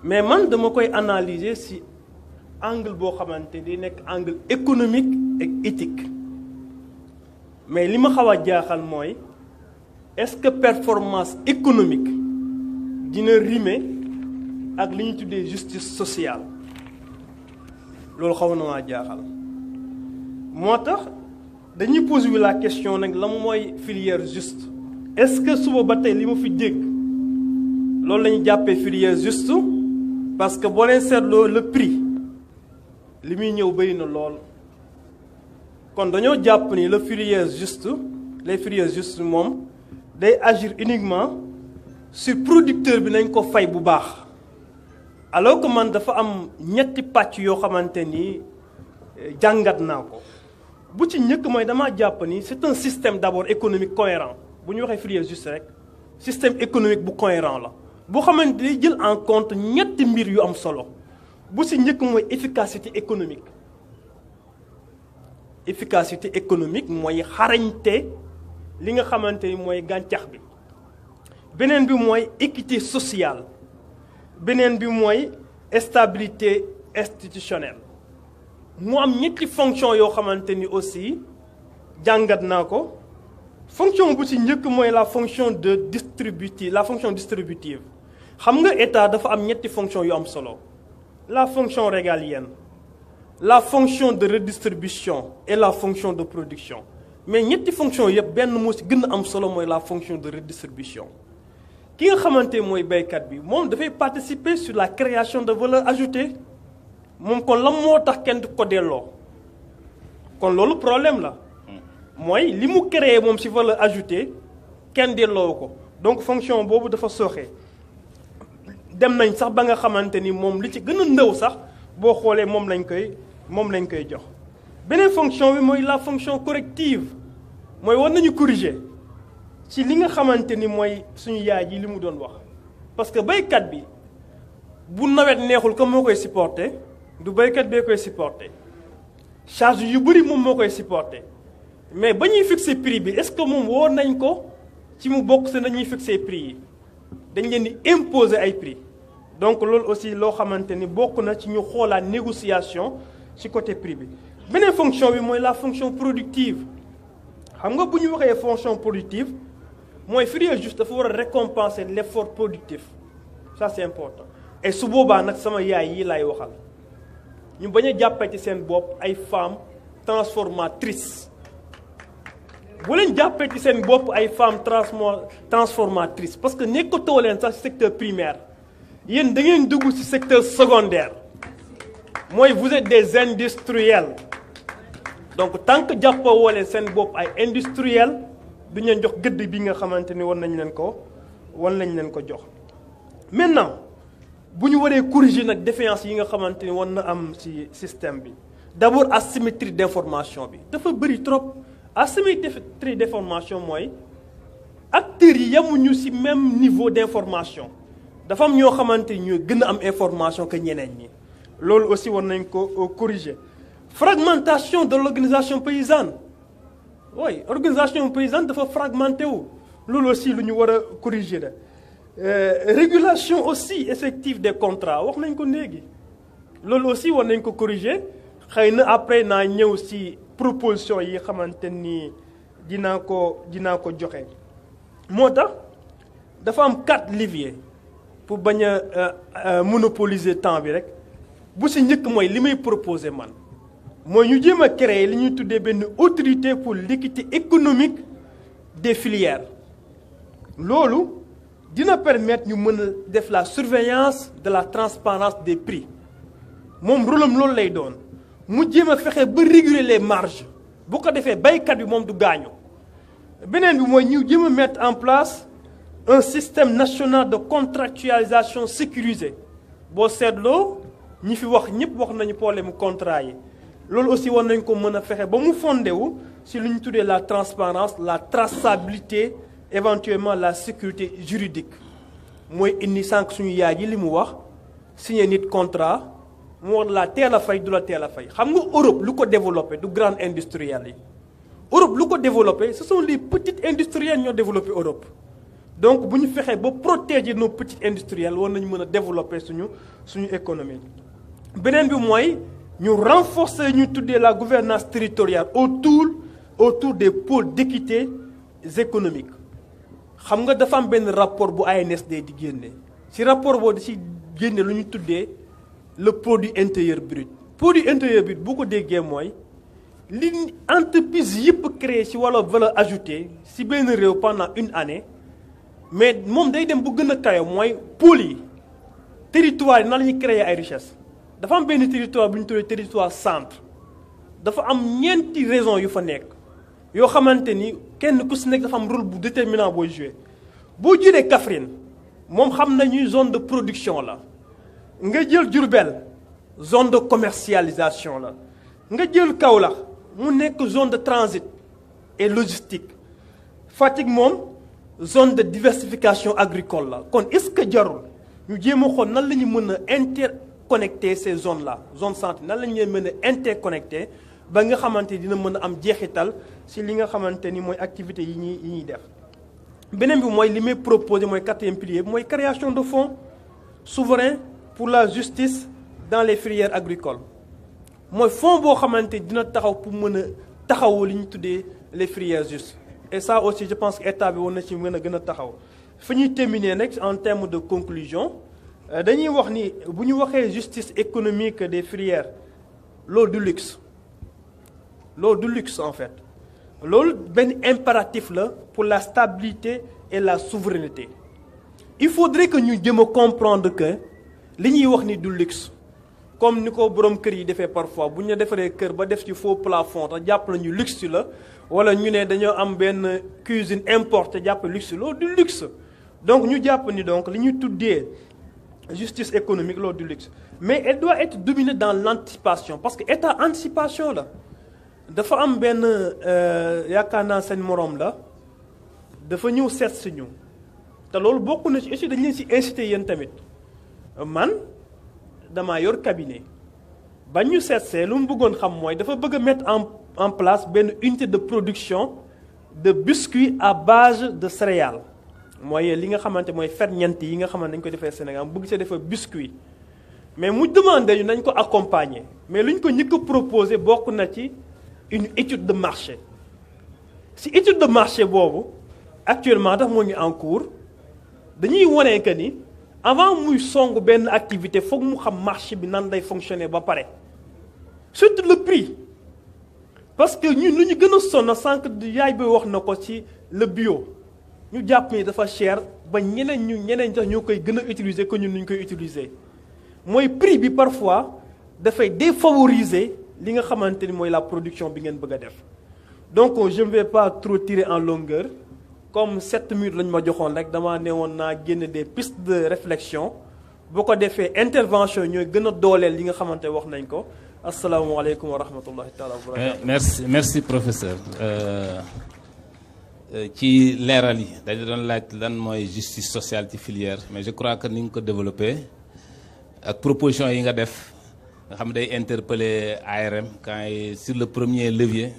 mais man dama koy analyser ci angle boo xamante di nekk angle économique et éthique mais li ma xaw a jaaxal mooy est-ce que performance économique dina rimer ak li ñu tuddee justice sociale loolu xaw na maa jaaxal moo tax dañuy poser la question nag la mooy filière juste est-ce que suba ba tey li ma fi dégg loolu la ñu jàppee filière juste parce que boo leen seetloo le prix li muy ñëw bëri na lool kon dañoo jàpp ni le filière juste les filières justes moom day agir uniquement sur producteur bi nañ ko fay bu baax alors que man dafa am ñetti pàcc yoo xamante ni jàngat naa ko bu ci njëkk mooy damaa jàpp ni c'est un système d'abord économique cohérent bu ñu waxee filière juste rek système économique bu cohérent la boo xamante ni jël en compte ñetti mbir yu am solo bu ci njëkk mooy efficacité économique mooy xarañte li nga xamante ni mooy gàncax bi beneen bi mooy équité sociale beneen bi mooy stabilité institutionnelle mu am ñetti fonction yoo xamante ni aussi jàngat naa ko fonction bu ci njëkk mooy la fonction distributive xam nga état dafa am ñetti fonction yu am solo la fonction régalienne la fonction de redistribution et la fonction de production mais ñetti fonction yëpp benn moo ci gën a am solo mooy la fonction de redistribution ki nga xamante mooy baykat bi moom dafay participer sur la création de valeur ajoutée moom kon la moo tax kenn du ko delloo kon loolu problème la mooy li mu créé moom ci valeur ajoutée kenn delloo ko donc fonction boobu dafa sooxe dem nañ sax ba nga xamante ni moom li ci gën a ndaw sax boo xoolee moom lañ koy jox beneen fonction bi mooy la fonction corrective mooy war nañu corriger ci li nga xamante ni mooy suñu yaay ji li mu doon wax parce que baykat bi bu nawet neexul comme moo koy supporter du baykat bee koy supporter charge yu bëri moom moo koy supporter mais ba ñuy fixer prix bi est-ce que moom woo nañ ko ci mu bokk se nañuy fixer prix yi dañ leen di imposer ay prix donc loolu aussi loo xamante ni bokk na ci ñu xoolaat négociation ci côté prix bi beneen fonction bi mooy la fonction productive xam nga bu ñu waxee fonction productive mooy filière juste dafa war a récompenser l'effort productif ça c'est important et su boobaa nag sama yaay yi laay waxal ñu bañ a jàppee ci seen bopp ay femmes transformatrices bu leen jàppee ci seen bopp ay femmes transformatrices parce que nekkatoo leen sax secteur primaire yéen da ngeen dugg ci secteur secondaire mooy vous êtes des industriels donc tant que jàppoo woo leen seen bopp ay industriels duñu leen jox gëdd bi nga xamante ni war nañ leen ko jox. maintenant bu ñu waree corriger nag défaillance yi nga xamante ni war na am ci système bi d'abord asymétrie d'information bi dafa bëri trop asymétrie d'information mooy acteurs yi yemuñu ci même niveau d'information dafa am ñoo xamante ni ñoo gën a am information que ñeneen ñi loolu aussi war nañ ko corriger. fragmentation de l'organisation paysanne oui organisation paysanne dafa fragmenté wu loolu aussi lu ñu war a corriger la régulation aussi effective des contrats wax nañ ko léegi loolu aussi war nañ ko corriger xëy na après naa ñëw ci proposition yi xamante ni dinaa ko joxe moo tax dafa am 4 leviers pour bañ a monopoliser temps bi rek bu ci njëkk mooy li may proposer man mooy ñu jéem a créer li ñuy tuddee benn autorité pour l'équité économique des filières loolu dina permettre ñu mën a def la surveillance de la transparence des prix moom rôle am loolu lay doon mu jéem a fexe ba réguler les marges bu ko defee baykat bi moom du gaañu beneen bi mooy ñu jéem a mettre en place un système national de contractualisation sécurisé boo seetloo ñi fi wax ñëpp wax nañu problème contrat yi loolu aussi war nañ ko mën a fexe ba mu fondé wu ci lu ñu tuddee la transparence la traçabilité éventuellement la sécurité juridique mooy indi sànq suñu yaay ji li mu wax signé nit contrat mu war la teel a fay du la teel a fay xam nga Europe lu ko développé du grande industrielle yi Europe lu ko développé ce sont les petites industriels ñoo développé Europe donc bu ñu fexee ba protéger nos petits industriels war nañu mën a développer suñu économie. beneen bi mooy ñu renforcer ñu tuddee la gouvernance territoriale autour des pôles d'équité économique. xam nga dafa am benn rapport bu ANSD di génne ci rapport boobu di ci génne lu ñu tuddee le produit intérieur brut. produit intérieur brut bu ko déggee mooy li entreprise yëpp créé ci wàllu valeur ajoutée ci benn réew pendant une année mais moom day dem bu gën a kayo mooy pôle yi territoire yi nan la ñuy créer ay richesse. dafa am benn territoire bu ñu tuddee territoire centre dafa am ñeenti raison yu fa nekk yoo xamante ni kenn ku si nekk dafa am rôle bu déterminant booy jouer. boo jëlee Kaffrine moom xam nañu zone de production la nga jël Diourbel zone de commercialisation la nga jël Kaolack mu nekk zone de transit et logistique Fatick moom zone de diversification agricole la. kon est-ce que jarul ñu jéem a xool nan la ñu mën a interconnecter ces zones là zone centre nan la ñu mën a interconnecter ba nga xamante dina mën a am jeexital ci li nga xamante ni mooy activité yi ñuy def. beneen bi mooy li may proposé mooy quatrième pilier bi mooy création de fonds souverains pour la justice dans les filières agricoles mooy fonds boo xamante dina taxaw pour mën a taxawu li ñu tuddee les filières justes. et ça aussi je pense que état bi war na ci mën a gën a taxaw. fi ñuy terminer nag en termes de conclusion dañuy wax ni bu ñu waxee justice économique des filières loolu du luxe en fait. loolu benn impératif la pour la stabilité et la souveraineté. il faudrait que ñu jëm a comprendre que li ñuy wax ni du luxe comme ni ko borom kër yi defee parfois bu ñu defaree kër ba def ci faux plafond te jàpp nañu luxe la wala ñu ne dañoo am benn cuisine importée jàpp luxe loolu du luxe. donc ñu jàpp ni donc li ñuy tuddee justice économique loolu du luxe mais elle doit être dominée dans l'anticipation parce que état anticipation la. dafa am benn yaakaar naa seen moroom la dafa ñëw seet si ñu te loolu bokk na ci aussi dañu leen si incité yéen tamit man damaa yor cabinet ba ñu seetsee lu mu bëggoon xam mooy dafa bëgg a mettre en place benn unité de production de biscuits à base de céréales mooy li nga xamante mooy ferñeent yi nga xamante dañ ko defee Sénégal bëgg see defar biscuit mais mu demandé ñu nañ ko accompagner mais lu ñu ko njëkk a proposé bokk na ci une étude de marché. si étude de marché boobu actuellement daf moo ngi en cours dañuy wone que ni avant muy song benn activité foog mu xam marché bi nan lay fonctionner ba pare surtout le prix parce que ñun lu ñu gën a sonn sànq yaay bi wax na ko ci le bio ñu jàpp ni dafa cher ba ñeneen sax ñoo koy gën a utiliser que ñun nu ñu koy utiliser mooy prix bi parfois dafay défavoriser li nga xamante ni mooy la production bi ngeen bëgg a def. donc je ne vais pas trop tirer en longueur comme 7 minutes lañ ma joxoon rek damaa ne woon naa génne des pistes de réflexion boo ko defee intervention ñooy gën a dooleel li nga xamante wax nañ ko asalaamaaleykum wa rahmatullahi taala wa barakatuh. merci professeur ci leeral yi dañu doon laaj lan mooy justice sociale ci filière mais je crois que ni nga ko développé ak proposition yi nga def nga xam day interpeller ARM quand sur le premier levier